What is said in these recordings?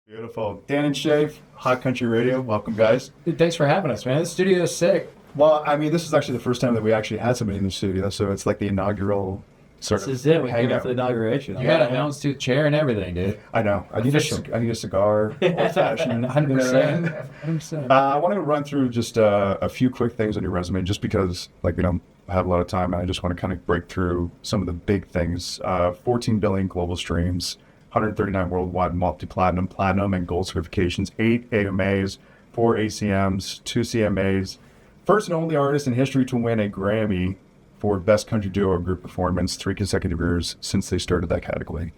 Beautiful. Dan and Shay, Hot Country Radio. Welcome, guys. Dude, thanks for having us, man. The studio is sick. Well, I mean, this is actually the first time that we actually had somebody in the studio, so it's like the inaugural sort This of is it. We came hangout. up for the inauguration. You got a houndstooth chair and everything, dude. I know. I need a cigar. Old-fashioned. 100%. 100%. I want to run through just a few quick things on your resume, just because, like, we don't have a lot of time, and I just want to kind of break through some of the big things. 14 billion global streams, 139 worldwide multi-platinum, platinum, and gold certifications, 8 AMAs, 4 ACMs, 2 CMAs. First and only artist in history to win a Grammy for Best Country Duo or Group Performance 3 consecutive years since they started that category.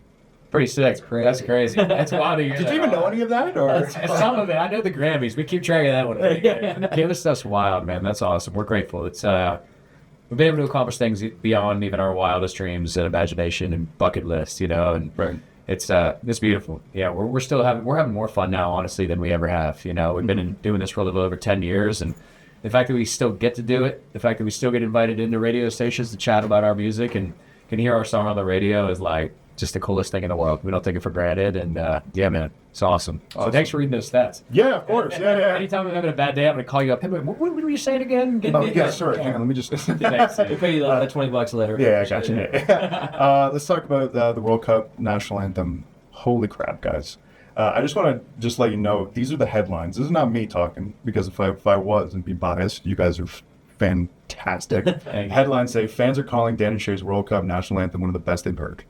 Pretty sick. That's crazy. That's wild to hear. Did you even know any of that? Or Some of it. I know the Grammys. We keep track of that one. Yeah, this stuff's wild, man. That's awesome. We're grateful. It's we've been able to accomplish things beyond even our wildest dreams and imagination and bucket lists, and Right. it's beautiful. Yeah, we're still having more fun now, honestly, than we ever have. We've been doing this for a little over 10 years, and the fact that we still get to do it, the fact that we still get invited into radio stations to chat about our music and can hear our song on the radio is like just the coolest thing in the world. We don't take it for granted, and yeah, man, it's awesome. So thanks for reading those stats. Yeah, of course. Yeah. Anytime I'm having a bad day, I'm going to call you up. Hey, what were you saying again? Oh, yeah, sorry. Hang on, let me just... Thanks. We'll pay you that $20 later. Yeah, I got you. Let's talk about the World Cup national anthem. Holy crap, guys. I just want to let you know, these are the headlines. This is not me talking, because if I was and be biased, you guys are fantastic. Headlines say, fans are calling Dan and Shay's World Cup national anthem one of the best they've heard.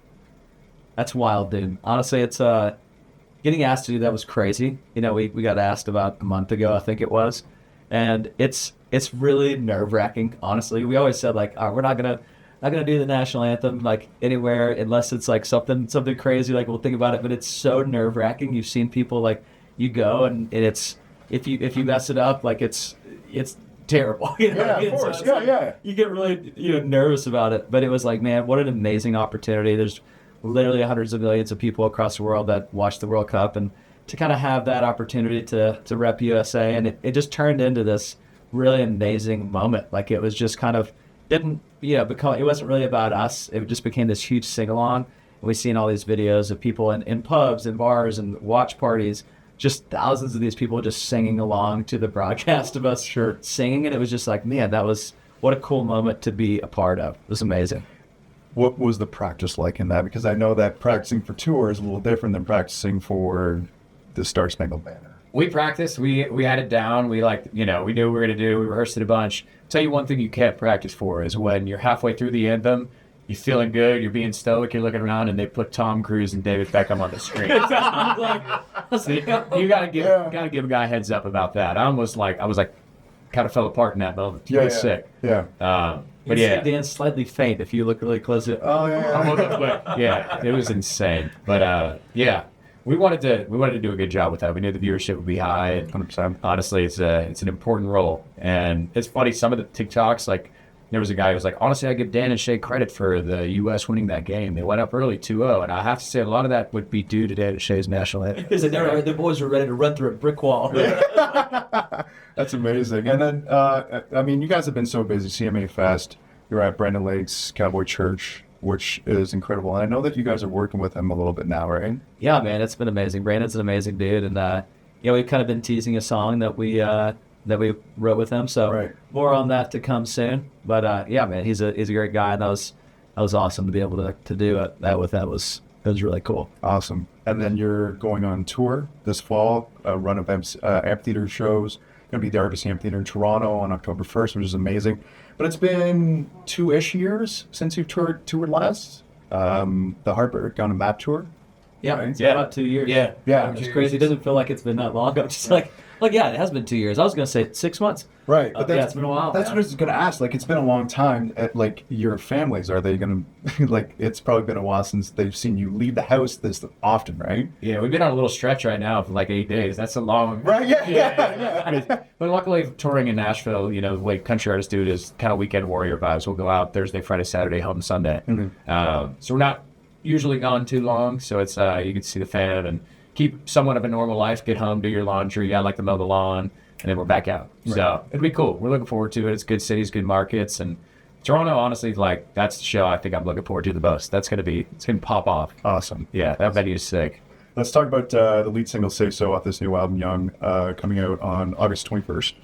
That's wild, dude. Honestly, it's getting asked to do that was crazy. We got asked about a month ago, I think it was, and it's really nerve-wracking. Honestly, we always said like, we're not gonna do the national anthem like anywhere unless it's like something crazy. Like we'll think about it, but it's so nerve-wracking. You've seen people like you go and it's if you mess it up, like it's terrible. Yeah, of course. Yeah. You get really nervous about it, but it was like, man, what an amazing opportunity. There's literally hundreds of millions of people across the world that watch the World Cup, and to kind of have that opportunity to rep USA, and it just turned into this really amazing moment. Like it was just kind of it wasn't really about us. It just became this huge sing-along. We've seen all these videos of people in pubs and bars and watch parties, just thousands of these people just singing along to the broadcast of us singing, and it was just like, man, what a cool moment to be a part of. It was amazing. What was the practice like in that? Because I know that practicing for tour is a little different than practicing for the Star Spangled Banner. We practiced. We had it down. We we knew what we were going to do. We rehearsed it a bunch. Tell you one thing you can't practice for is when you're halfway through the anthem, you're feeling good, you're being stoic, you're looking around, and they put Tom Cruise and David Beckham on the screen. So you gotta give a guy a heads up about that. I was like, kind of fell apart in that moment. It was sick. Yeah. But yeah, Dan's slightly faint if you look really close. Oh yeah. Yeah, it was insane. But yeah, we wanted to do a good job with that. We knew the viewership would be high. And 100%. honestly, it's an important role. And it's funny, some of the TikToks, like there was a guy who was like, honestly, I give Dan and Shay credit for the U.S. winning that game. They went up early 2-0, and I have to say a lot of that would be due to Dan and Shay's national anthem. Because the boys were ready to run through a brick wall. That's amazing. And then, I mean, you guys have been so busy. CMA Fest, you're at Brandon Lake's Cowboy Church, which is incredible. And I know that you guys are working with him a little bit now, right? Yeah, man, it's been amazing. Brandon's an amazing dude, and we've kind of been teasing a song that we wrote with him. So more on that to come soon. But yeah, man, he's a great guy, and that was awesome to be able to do that with. That was really cool. Awesome. And then you're going on tour this fall, a run of amphitheater shows. Going to be the RBC Amphitheater in Toronto on October 1st, which is amazing. But it's been 2-ish years since you've toured last. The Heartbreak on a Map tour. Yeah, it's about 2 years. Yeah. Which is crazy. It doesn't feel like it's been that long. I'm just like, yeah, it has been 2 years. I was going to say 6 months. Right. But it's been a while. That's what I was going to ask. Like, it's been a long time. Like, your families, are they going to, like, it's probably been a while since they've seen you leave the house this often, right? Yeah, we've been on a little stretch right now for like 8 days. That's a long... Right, yeah. But luckily, touring in Nashville, the way country artists do it is kind of weekend warrior vibes. We'll go out Thursday, Friday, Saturday, home Sunday. Mm-hmm. So we're not usually gone too long, so it's you can see the fam and keep somewhat of a normal life, get home, do your laundry, I like to mow the lawn, and then we're back out. Right. So it'll be cool. We're looking forward to it. It's good cities, good markets, and Toronto, honestly, like, that's the show I think I'm looking forward to the most. It's gonna pop off. Awesome. Yeah, that venue is sick. Let's talk about the lead single "Say So" off this new album, Young, coming out on August 21st,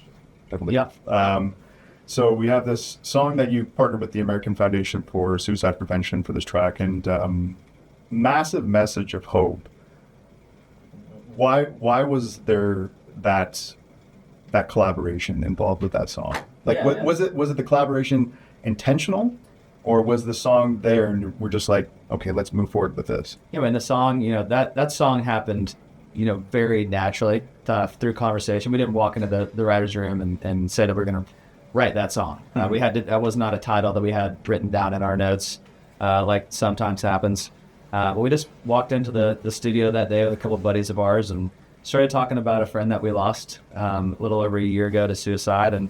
I believe. Yeah. So we have this song that you partnered with the American Foundation for Suicide Prevention for this track, and massive message of hope. Why was there that collaboration involved with that song? Like, Yeah. was it the collaboration intentional, or was the song there and we're just like, okay, let's move forward with this? Yeah, and the song, that song happened, very naturally through conversation. We didn't walk into the writer's room and say that we're going to write that song. That was not a title that we had written down in our notes, like sometimes happens. But we just walked into the studio that day with a couple of buddies of ours and started talking about a friend that we lost a little over a year ago to suicide. And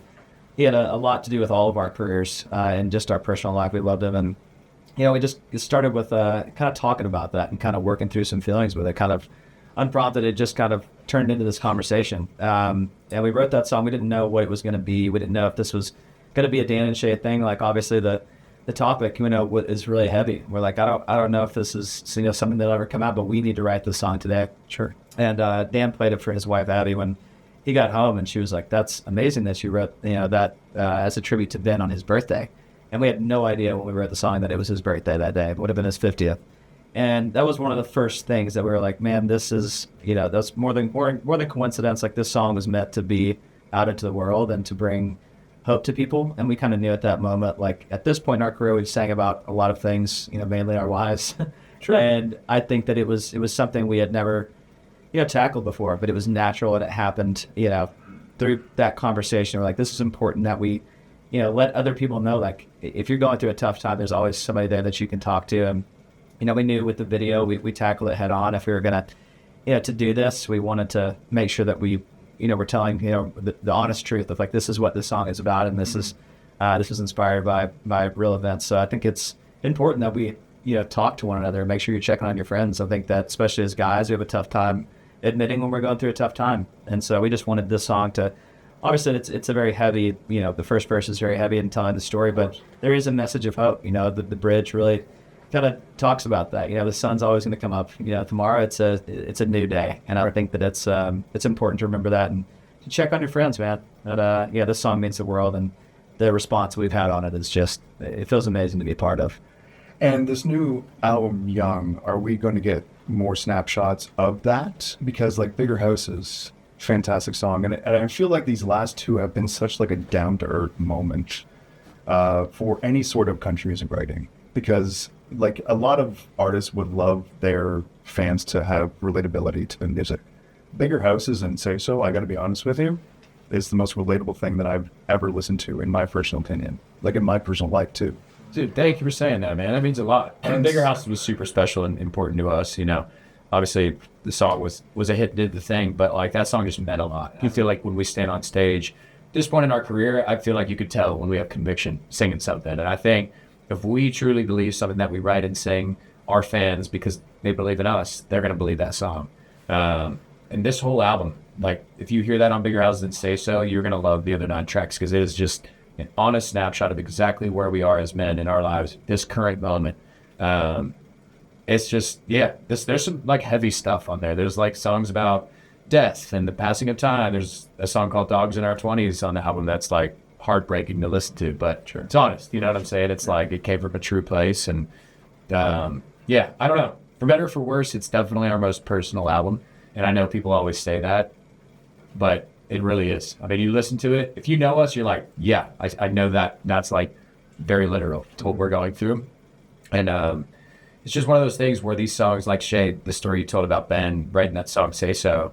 he had a lot to do with all of our careers and just our personal life. We loved him. And, we just started with kind of talking about that and kind of working through some feelings with it. Kind of unprompted, it just kind of turned into this conversation. And we wrote that song. We didn't know what it was going to be. We didn't know if this was going to be a Dan and Shay thing. Like, obviously, the topic, is really heavy. We're like, I don't know if this is something that'll ever come out, but we need to write this song today. Sure. And Dan played it for his wife, Abby, when he got home, and she was like, that's amazing that you wrote, that as a tribute to Ben on his birthday. And we had no idea when we wrote the song that it was his birthday that day. It would have been his 50th. And that was one of the first things that we were like, man, this is, that's more than coincidence. Like, this song was meant to be out into the world and to bring hope to people. And we kind of knew at that moment, like, at this point in our career, we sang about a lot of things, mainly our wives. Sure. And I think that it was something we had never tackled before, but it was natural, and it happened, through that conversation. We're like, this is important that we, let other people know, like, if you're going through a tough time, there's always somebody there that you can talk to. And, we knew with the video, we tackled it head on. If we were going to, to do this, we wanted to make sure that we, we're telling, the honest truth of, like, this is what this song is about. And this is inspired by real events. So I think it's important that we, talk to one another and make sure you're checking on your friends. I think that, especially as guys, we have a tough time admitting when we're going through a tough time. And so we just wanted this song to, obviously it's a very heavy, the first verse is very heavy in telling the story, but there is a message of hope. The bridge really kind of talks about that. The sun's always going to come up. Tomorrow it's a new day. And I think that it's important to remember that and to check on your friends, man. And this song means the world, and the response we've had on it is just, it feels amazing to be a part of. And this new album, Young, are we going to get more snapshots of that? Because, like, Bigger Houses, fantastic song. And I feel like these last two have been such, like, a down-to-earth moment for any sort of country music writing. Because, like, a lot of artists would love their fans to have relatability to the music. Bigger Houses and Say So, I got to be honest with you, is the most relatable thing that I've ever listened to, in my personal opinion. Like, in my personal life, too. Dude, thank you for saying that, man. That means a lot. And Bigger House was super special and important to us, Obviously, the song was a hit, did the thing, but, like, that song just meant a lot. You feel like when we stand on stage, at this point in our career, I feel like you could tell when we have conviction singing something. And I think if we truly believe something that we write and sing, our fans, because they believe in us, they're going to believe that song. And this whole album, like, if you hear that on Bigger Houses and Say So, you're going to love the other 9 tracks, because it is just an honest snapshot of exactly where we are as men in our lives, this current moment. It's just, there's some, like, heavy stuff on there. There's, like, songs about death and the passing of time. There's a song called Dogs in Our 20s on the album that's, like, heartbreaking to listen to, but sure, it's honest. You know what I'm saying? It's like, it came from a true place. And I don't know. For better or for worse, it's definitely our most personal album. And I know people always say that, but it really is. I mean, you listen to it. If you know us, you're like, yeah, I know that. That's, like, very literal to what we're going through. And it's just one of those things where these songs, like Shay, the story you told about Ben writing that song, Say So,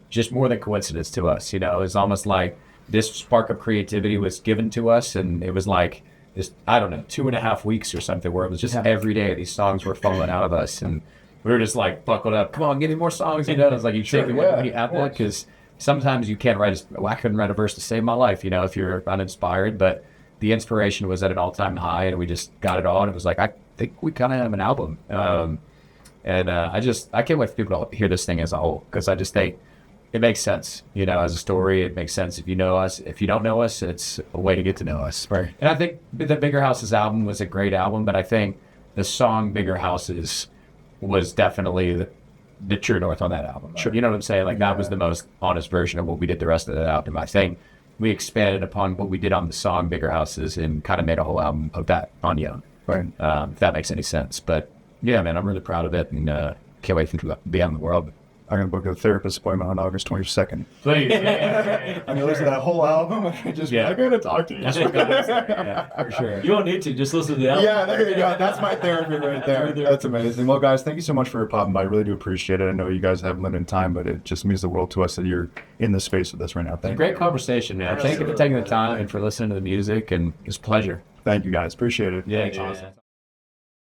just more than coincidence to us. It's almost like this spark of creativity was given to us, and it was like this, I don't know, 2.5 weeks or something, where it was just every day these songs were falling out of us, and we were just like buckled up. Come on, give me more songs. It's like you take it when you have one, because sometimes you can't write. I couldn't write a verse to save my life, if you're uninspired. But the inspiration was at an all-time high, and we just got it all. And it was like, I think we kind of have an album. I can't wait for people to hear this thing as a whole, because I just think it makes sense, as a story. It makes sense if you know us. If you don't know us, it's a way to get to know us. Right. And I think the Bigger Houses album was a great album, but I think the song Bigger Houses was definitely the true north on that album. Sure. You know what I'm saying? Like that was the most honest version of what we did the rest of the album. I think we expanded upon what we did on the song Bigger Houses and kind of made a whole album of that on Young. Right. If that makes any sense. But yeah, man, I'm really proud of it and can't wait to be out in the world. I'm going to book a therapist appointment on August 22nd. Please. I'm going to listen to that whole album. I got to talk to you. Yeah, for sure. You don't need to. Just listen to the album. Yeah, there you go. That's my therapy right there. That's amazing. Well, guys, thank you so much for popping by. I really do appreciate it. I know you guys have limited time, but it just means the world to us that you're in the space with us right now. Thank you. Great conversation, man. Thank you for taking the time and for listening to the music, and it's a pleasure. Thank you, guys. Appreciate it. Yeah, awesome.